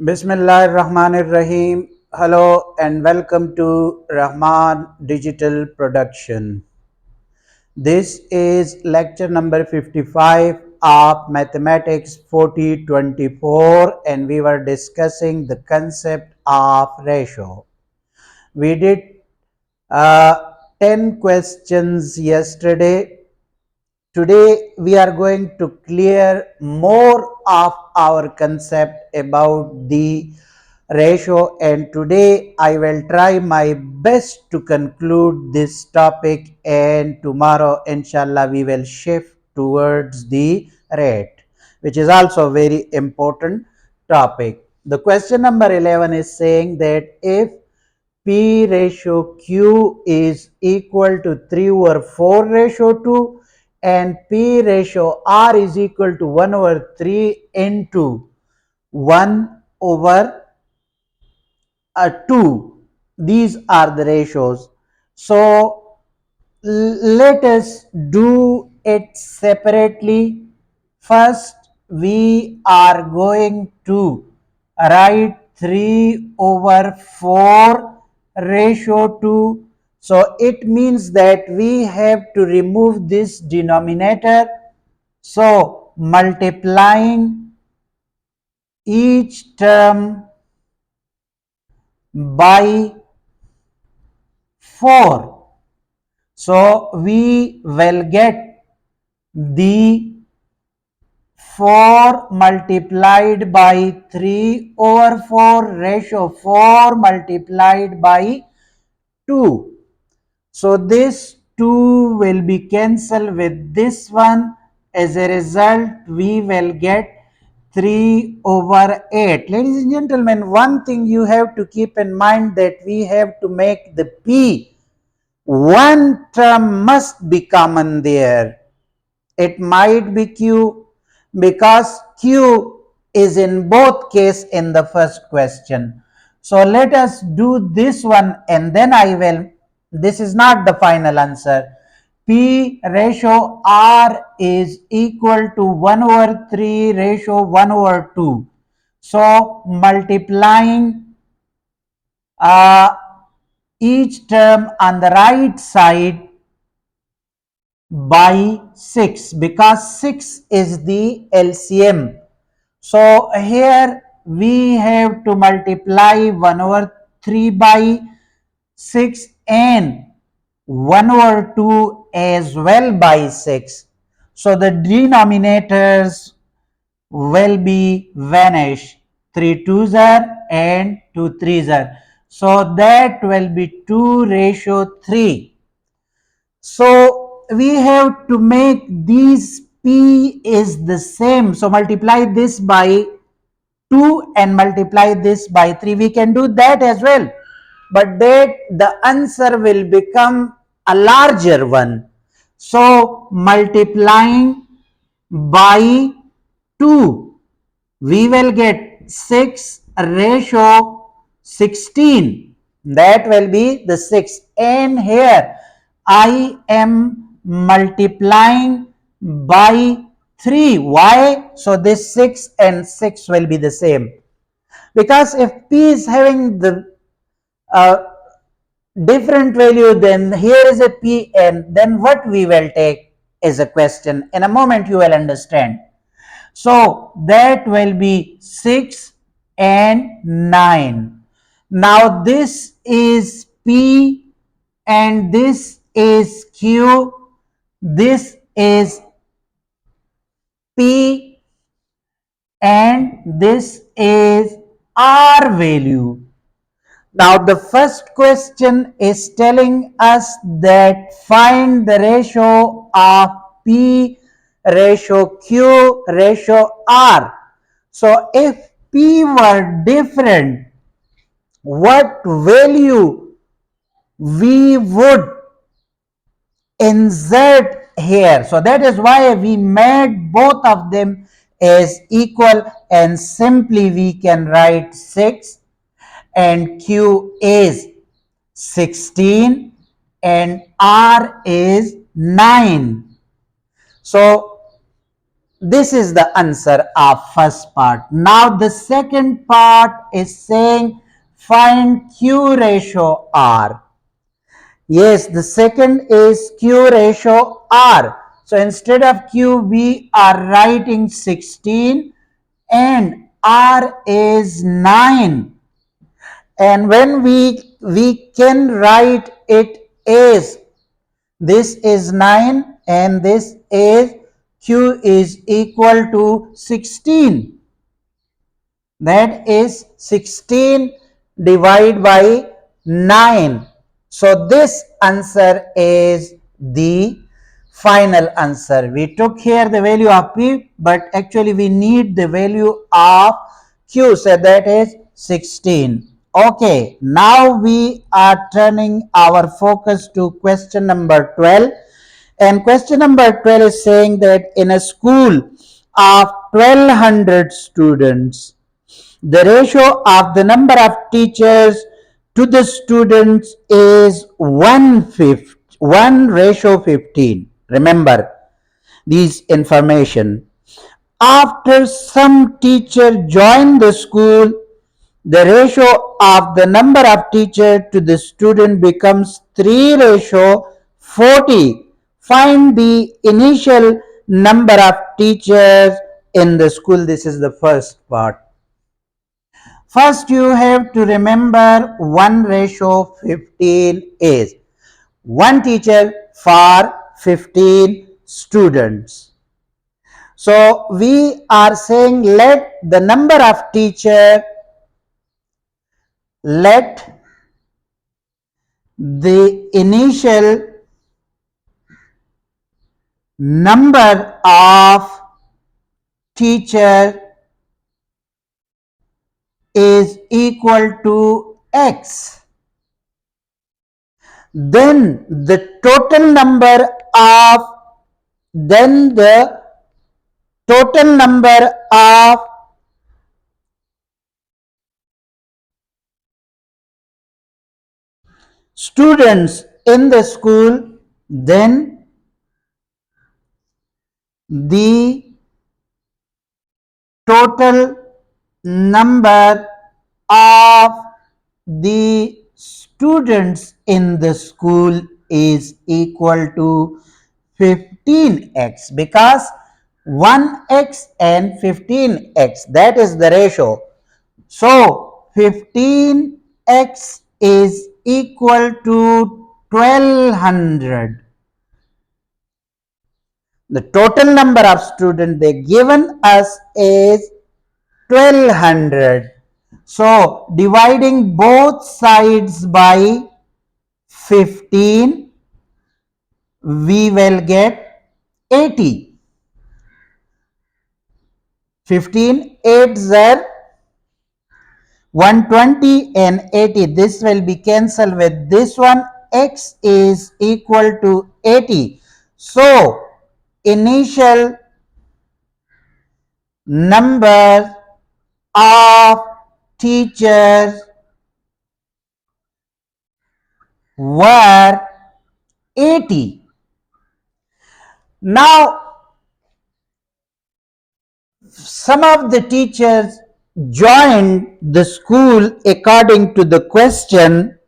Bismillahirrahmanirrahim. Hello and welcome to Rahman Digital Production. This is lecture number 55 of Mathematics 4024 and we were discussing the concept of ratio. We did 10 questions yesterday. Today we are going to clear more of our concept about the ratio, and today I will try my best to conclude this topic, and tomorrow inshallah we will shift towards the rate, which is also a very important topic. The question number 11 is saying that if P ratio Q is equal to 3 over 4 ratio 2 and P ratio R is equal to 1 over 3 into 1 over 2. These are the ratios. So let us do it separately. First, we are going to write 3 over 4 ratio 2. So it means that we have to remove this denominator. So multiplying each term by 4. So we will get the 4 multiplied by 3 over 4 ratio 4 multiplied by 2. So this 2 will be cancelled with this one. As a result, we will get 3 over 8. Ladies and gentlemen, one thing you have to keep in mind that we have to make the P. One term must be common there. It might be Q because Q is in both case in the first question. So let us do this one and then I will. This is not the final answer. P ratio R is equal to 1 over 3 ratio 1 over 2. So multiplying each term on the right side by 6 because 6 is the LCM. So here we have to multiply 1 over 3 by 6 and 1 over 2 as well by 6. So the denominators will be vanished. 3 twos are and 2 threes are. So that will be 2 ratio 3. So we have to make these P is the same. So multiply this by 2 and multiply this by 3. We can do that as well. But that the answer will become a larger one. So multiplying by 2, we will get 6 ratio 16. That will be the 6. And here I am multiplying by 3. Why? So this 6 and 6 will be the same. Because if P is having the different value, then here is a P, and then what we will take is a question. In a moment you will understand. So that will be 6 and 9. Now this is P and this is Q. This is P and this is R value. Now the first question is telling us that find the ratio of P ratio Q ratio R. So if P were different, what value we would insert here? So that is why we made both of them as equal, and simply we can write 6 and Q is 16 and R is 9. So This is the answer of first part. Now the second part is saying find Q ratio R. Yes, the second is Q ratio R. So instead of Q, we are writing 16 and R is 9. And when we can write it as this is 9 and this is Q is equal to 16. That is 16 divided by 9. So this answer is the final answer. We took here the value of P, but actually we need the value of Q. So that is 16. Okay, now we are turning our focus to question number 12. And question number 12 is saying that in a school of 1200 students, the ratio of the number of teachers to the students is 1 ratio 15. Remember these information. After some teacher join the school, the ratio of the number of teacher to the student becomes 3 ratio 40. Find the initial number of teachers in the school. This is the first part. First, you have to remember 1 ratio 15 is 1 teacher for 15 students. So, we are saying let the number of teacher, let the initial number of teacher is equal to x. Then the total number of students in the school, then the total number of the students in the school is equal to 15x, because 1x and 15x, that is the ratio. So 15x is equal to 1200. The total number of students they given us is 1200. So dividing both sides by 15, we will get 80. 15 8s are 120 and 80. This will be cancelled with this one. X is equal to 80. So initial number of teachers were 80. Now, some of the teachers joined the school according to the question.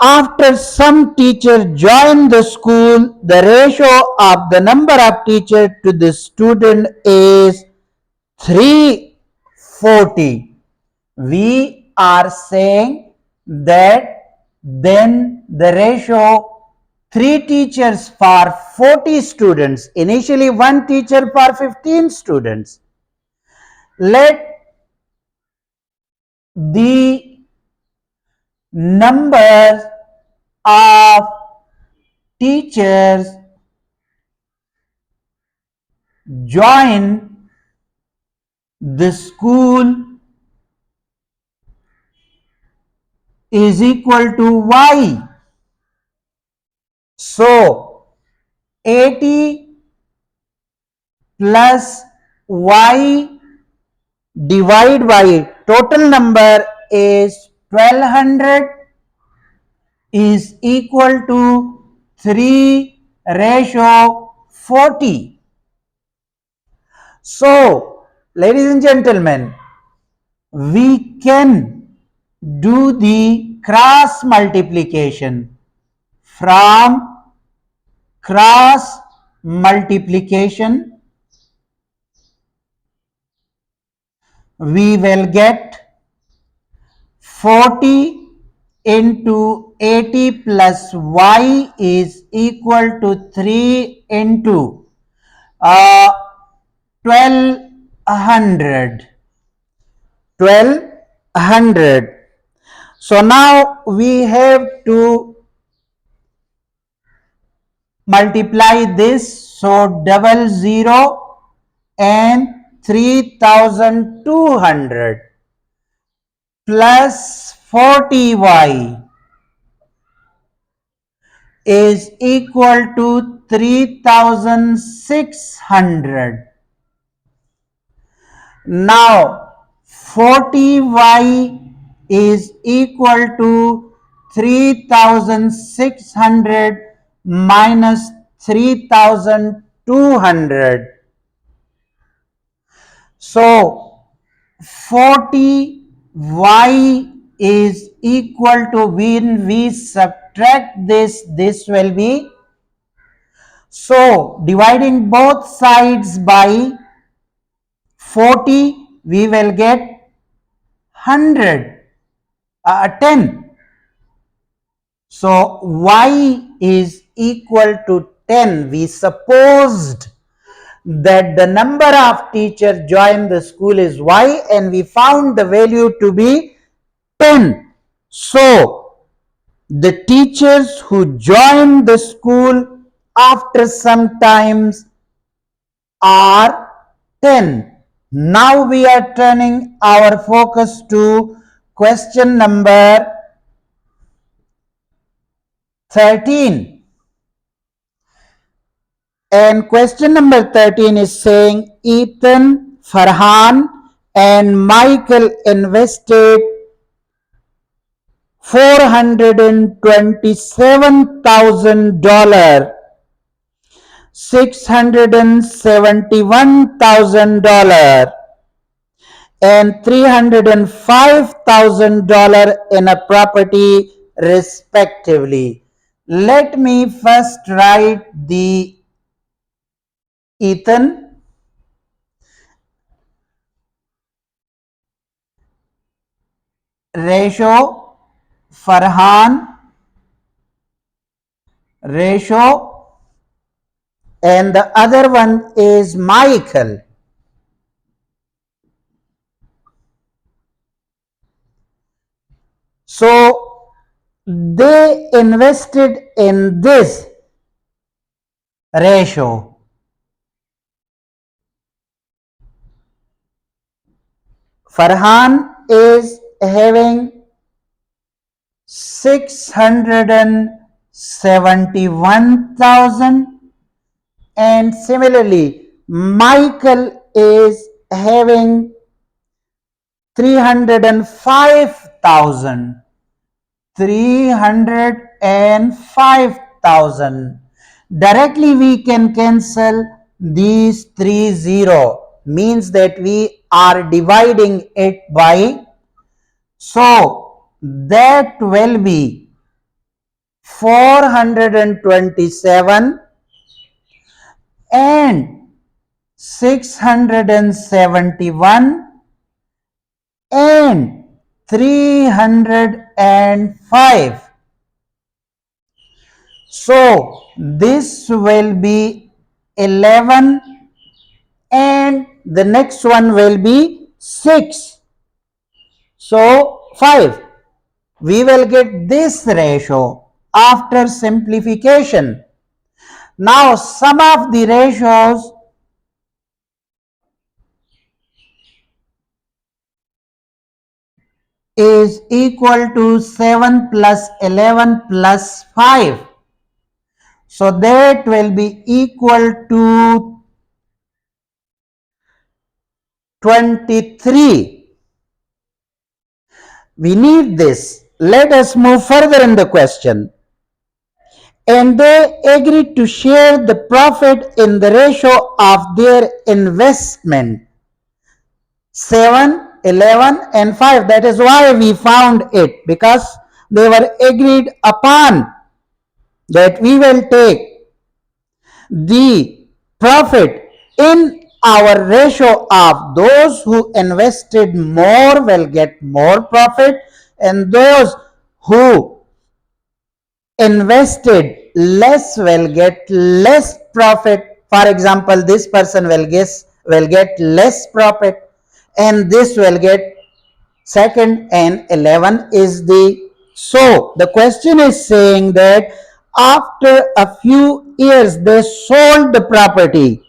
After some teacher joined the school, the ratio of the number of teachers to the student is 340. We are saying that then the ratio 3 teachers for 40 students, initially 1 teacher for 15 students. Let the number of teachers join the school is equal to y. So 80 plus y divide by total number is 1200 is equal to 3 ratio 40. So, ladies and gentlemen, we can do the cross multiplication. From cross multiplication, we will get 40 into 80 plus y is equal to 3 into 1200. 1200. So now we have to multiply this. So double zero and 3200 plus 40y is equal to 3600. Now 40y is equal to 3600 minus 3200. So 40y is equal to, when we subtract this will be, so dividing both sides by 40, we will get 100, 10. So y is equal to 10. We supposed that the number of teachers joined the school is y, and we found the value to be 10. So the teachers who joined the school after some times are 10. Now we are turning our focus to question number 13. And question number 13 is saying Ethan, Farhan and Michael invested $427,000, $671,000 and $305,000 in a property respectively. Let me first write the Ethan, ratio, Farhan, ratio, and the other one is Michael. So they invested in this ratio. Farhan is having 671,000, and similarly Michael is having 305,000. 305,000. Directly we can cancel these 30, means that we are dividing it by, so that will be 427 and 671 and 305. So this will be 11 and the next one will be 6. So 5. We will get this ratio after simplification. Now sum of the ratios is equal to 7 plus 11 plus 5. So that will be equal to 23. We need this. Let us move further in the question. and they agreed to share the profit in the ratio of their investment. 7, 11, and 5. That is why we found it, because they were agreed upon that we will take the profit in our ratio of those who invested more will get more profit, and those who invested less will get less profit. For example, this person will get less profit, and this will get second, and 11 is the. So the question is saying that after a few years they sold the property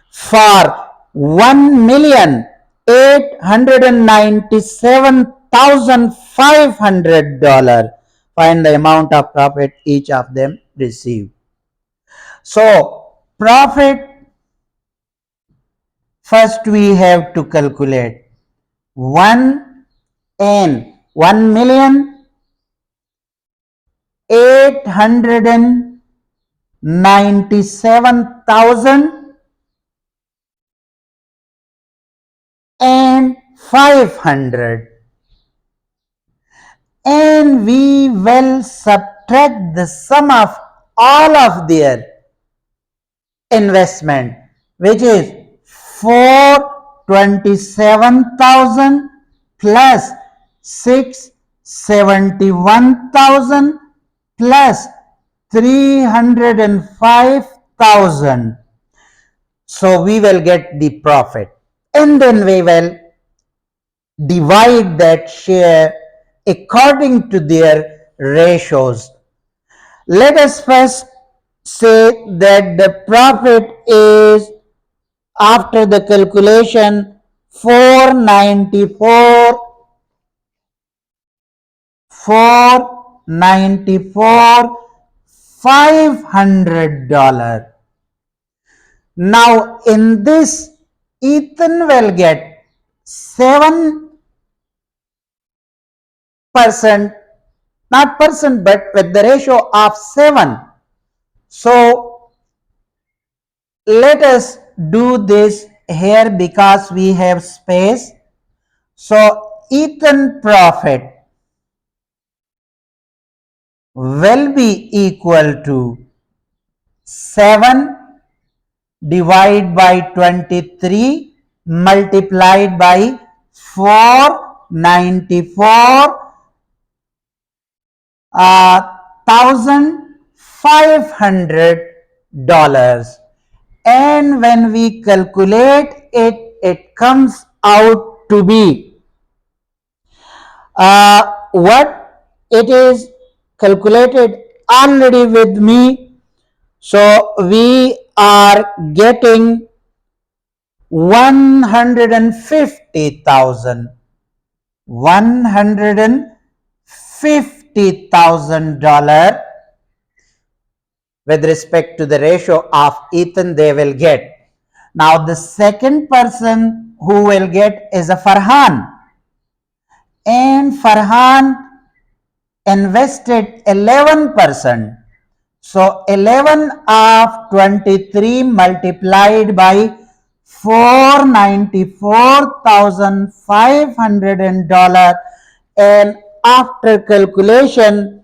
for $1,897,500. Find the amount of profit each of them received. So profit, first we have to calculate 1,897,500, and we will subtract the sum of all of their investment, which is 427,000 plus 671,000 plus 305,000. So we will get the profit, and then we will divide that share according to their ratios. Let us first say that the profit is, after the calculation, 494,500. Now in this, Ethan will get 7%, not percent, but with the ratio of 7. So let us do this here because we have space. So Ethan profit will be equal to 7 divided by 23 multiplied by 494,500, and when we calculate it, it comes out to be what it is calculated already with me. So we are getting 150,000 with respect to the ratio of Ethan they will get. Now the second person who will get is a Farhan, and Farhan invested 11%. So 11 of 23 multiplied by 494,500, and after calculation,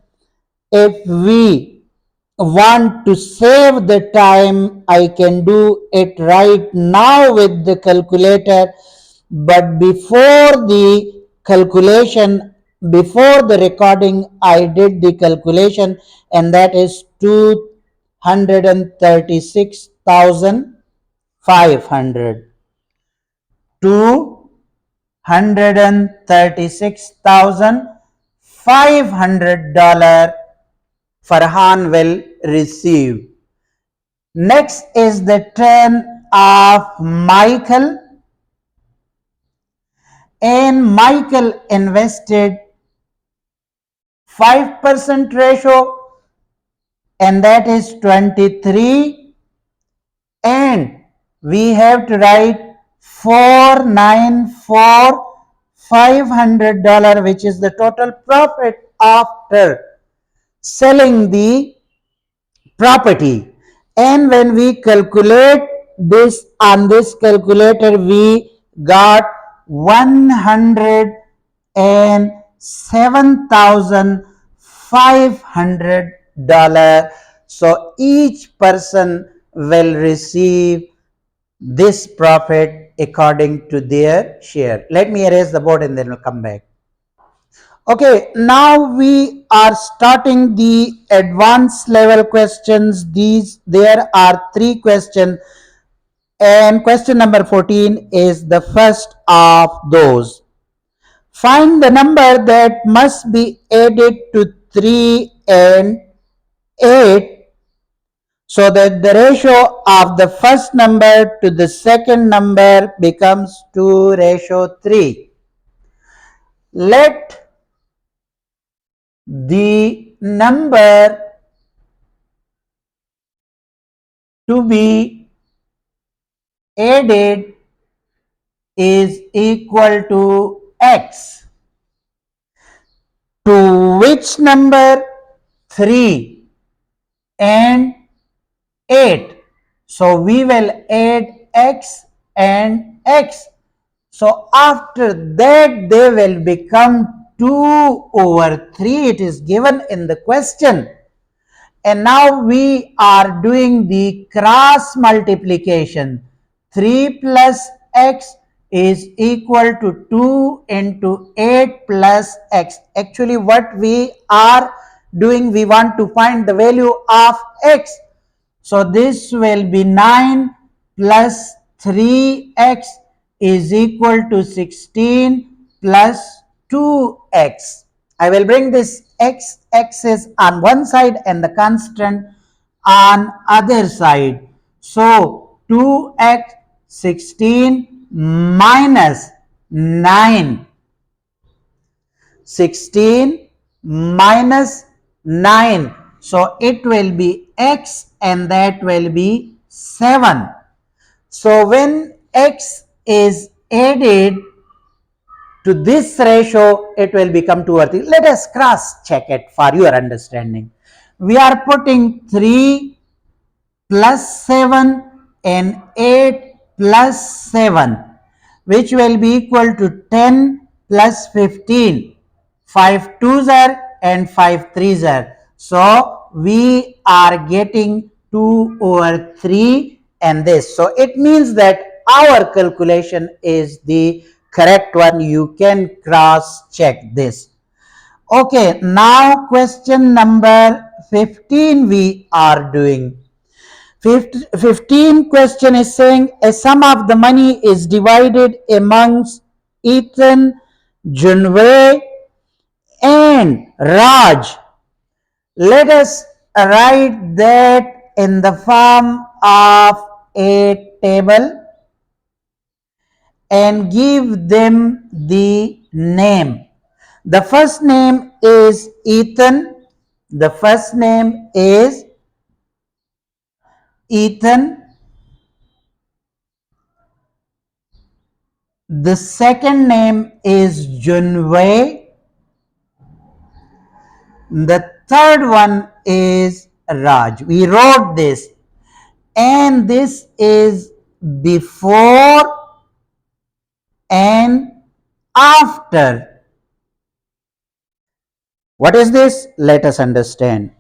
if we want to save the time, I can do it right now with the calculator, but before the calculation, before the recording, I did the calculation, and that is 236,500. $236,500 Farhan will receive. Next is the turn of Michael, and Michael invested 5% ratio, and that is 23, and we have to write $494,500, which is the total profit after selling the property. And when we calculate this on this calculator, we got $107,500. So each person will receive this profit according to their share. Let me erase the board and then we'll come back. Okay, now we are starting the advanced level questions. There are 3 questions, and question number 14 is the first of those. Find the number that must be added to 3 and 8 so that the ratio of the first number to the second number becomes 2:3. Let the number to be added is equal to x. To which number? 3 and 8. So we will add x and x. So after that they will become 2/3. It is given in the question. And now we are doing the cross multiplication. 3 plus x is equal to 2 into 8 plus x. Actually what we are doing, we want to find the value of x. So this will be 9 plus 3x is equal to 16 plus 2x. I will bring this x is on one side and the constant on other side. So 2x 16 minus 9. 16 minus 9. So it will be x and that will be 7. So when x is added to this ratio, it will become 2/3. Let us cross check it for your understanding. We are putting 3 plus 7 and 8 plus 7, which will be equal to 10 plus 15. 5 twos are and 5 threes are. So we are getting 2/3 and this. So it means that our calculation is the correct one. You can cross check this. Okay, now question number 15 we are doing. 15 question is saying a sum of the money is divided amongst Ethan, Junwei and Raj. Let us write that in the form of a table and give them the name. The first name is Ethan. The first name is Ethan. The second name is Junwei. The third one is Raj. We wrote this, and this is before and after. What is this? Let us understand.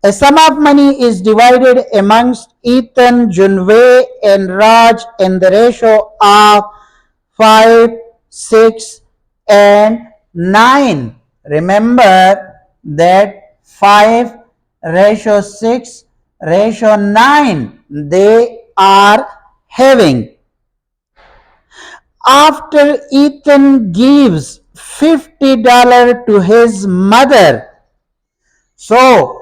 A sum of money is divided amongst Ethan, Junwei, and Raj in the ratio of 5, 6, and 9. Remember that 5 ratio 6 ratio 9 they are having. After Ethan gives $50 to his mother, so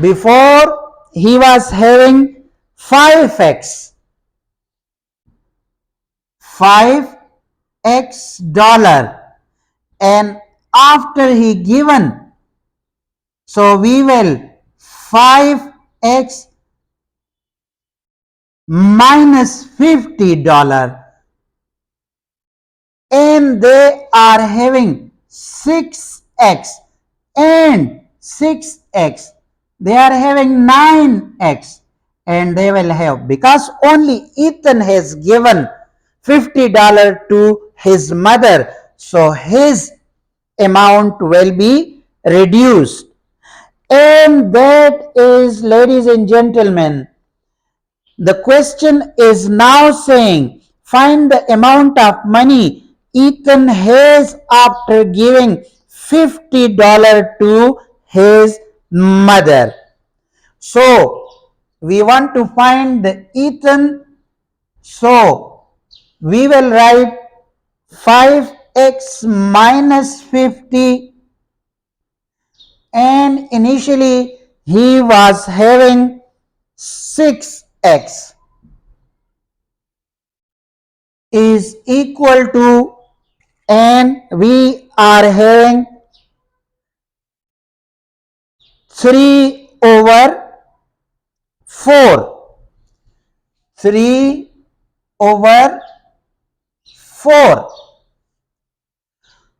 before he was having 5x dollar, and after he given, so we will 5x minus $50, and they are having 6x and 6x. They are having 9x, and they will have, because only Ethan has given $50 to his mother, so his amount will be reduced. And that is, ladies and gentlemen, the question is now saying find the amount of money Ethan has after giving $50 to his mother. So we want to find the Ethan. So we will write 5x minus 50, and initially he was having 6x is equal to, and we are having 3 over 4. 3 over 4.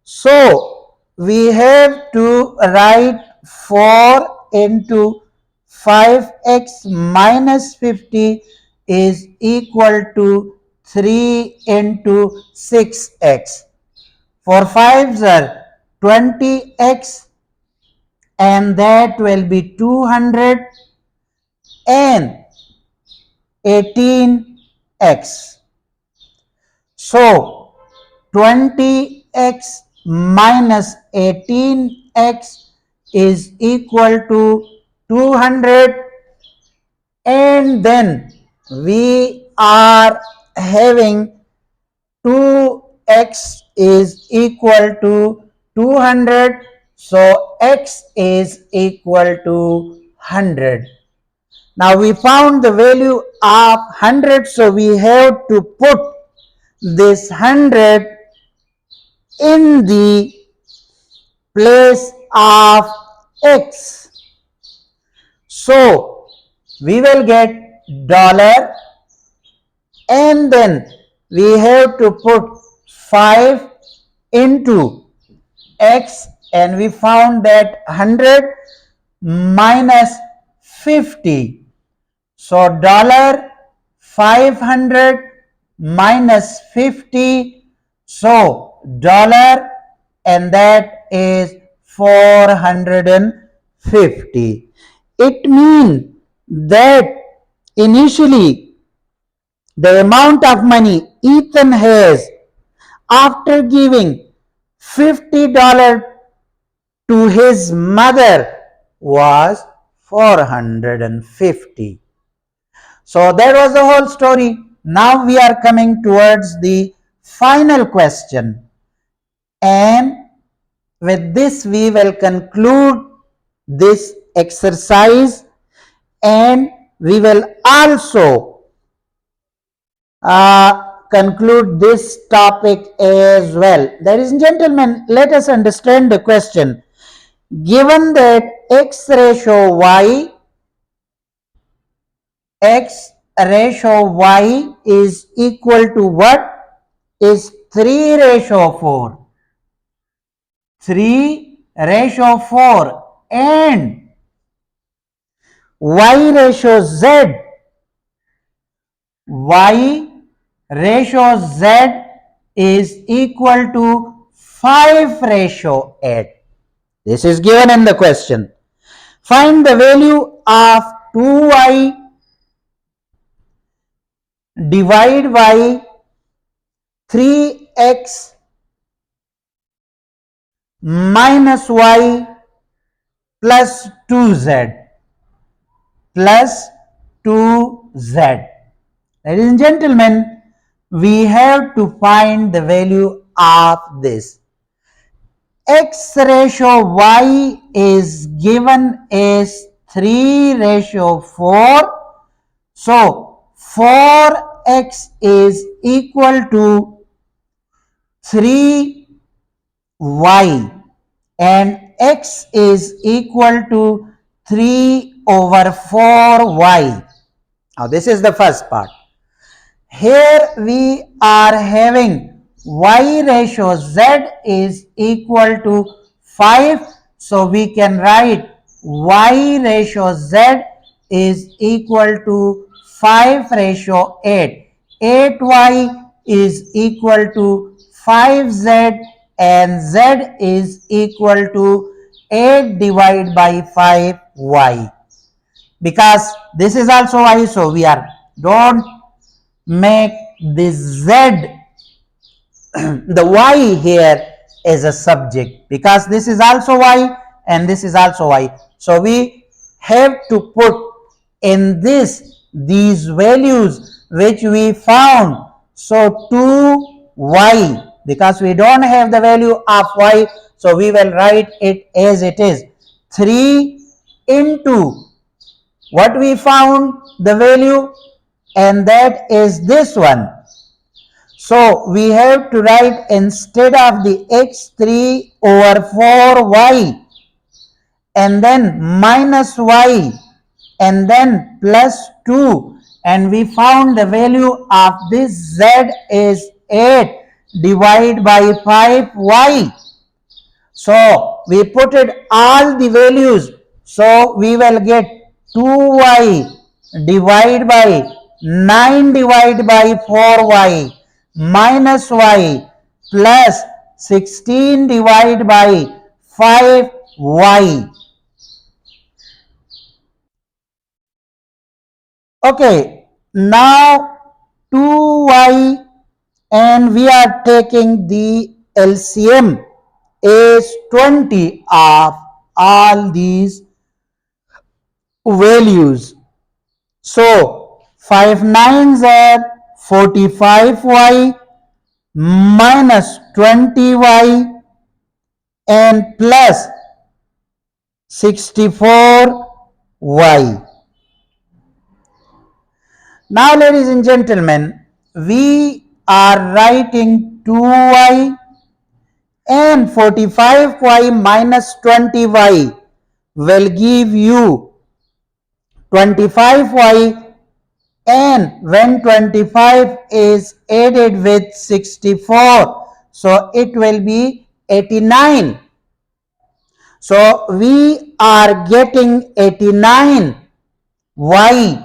So we have to write 4 into 5x minus 50 is equal to 3 into 6x. For 5s are 20x, and that will be 200 and 18x. So 20x minus 18x is equal to 200, and then we are having 2x is equal to 200, so x is equal to 100. Now we found the value of 100, so we have to put this 100 in the place of x. So we will get dollar, and then we have to put 5 into x, and we found that 100 minus 50. So dollar 500 minus 50, so dollar, and that is 450. It means that initially the amount of money Ethan has after giving $50 to his mother was 450. So that was the whole story. Now we are coming towards the final question, and with this we will conclude this exercise, and we will also conclude this topic as well. Ladies and gentlemen, let us understand the question. Given that x ratio y is equal to what? Is 3 ratio 4. 3 ratio 4, and y ratio z. Y ratio z is equal to 5 ratio 8. This is given in the question. Find the value of 2y divide by 3x minus y plus 2z plus 2z. Ladies and gentlemen, we have to find the value of this. X ratio y is given as 3 ratio 4. So 4x is equal to 3y, and x is equal to 3 over 4y. Now this is the first part. Here we are having y ratio z is equal to 5, so we can write y ratio z is equal to 5 ratio 8. 8y is equal to 5z and z is equal to 8 divided by 5y. Because this is also y, so we are don't make this z the y here is a subject, because this is also y and this is also y. So we have to put in these values which we found. So 2y, because we don't have the value of y, so we will write it as it is. 3 into what we found the value, and that is this one. So we have to write, instead of the x, 3 over 4y, and then minus y, and then plus 2, and we found the value of this z is 8 divided by 5y. So we put it all the values. So we will get 2y divided by 9 divided by 4y minus y plus 16 divided by 5y. Okay, now 2y, and we are taking the LCM is 20 of all these values. So 5 nines are 45y minus 20y and plus 64y. Now, ladies and gentlemen, we are writing 2y and 45y minus 20y will give you 25y, and when 25 is added with 64, so it will be 89. So we are getting 89y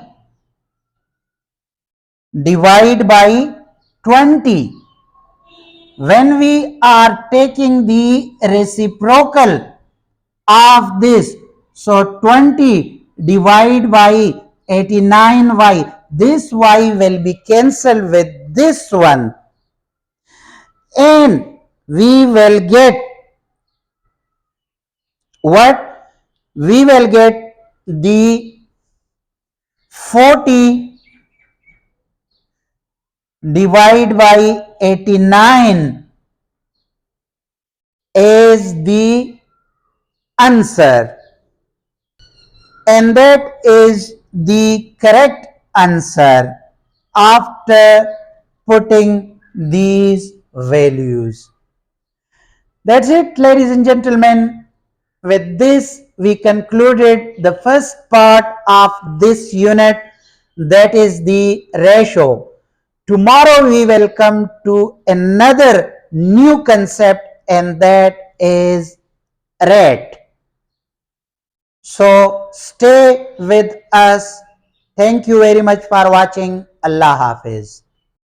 divided by 20. When we are taking the reciprocal of this, so 20 divided by 89y, this y will be cancelled with this one, and we will get what? We will get the 40 divided by 89 is the answer, and that is the correct answer after putting these values. That's it, ladies and gentlemen. With this, we concluded the first part of this unit, that is the ratio. Tomorrow we will come to another new concept, and that is rate. So stay with us. Thank you very much for watching. Allah Hafiz.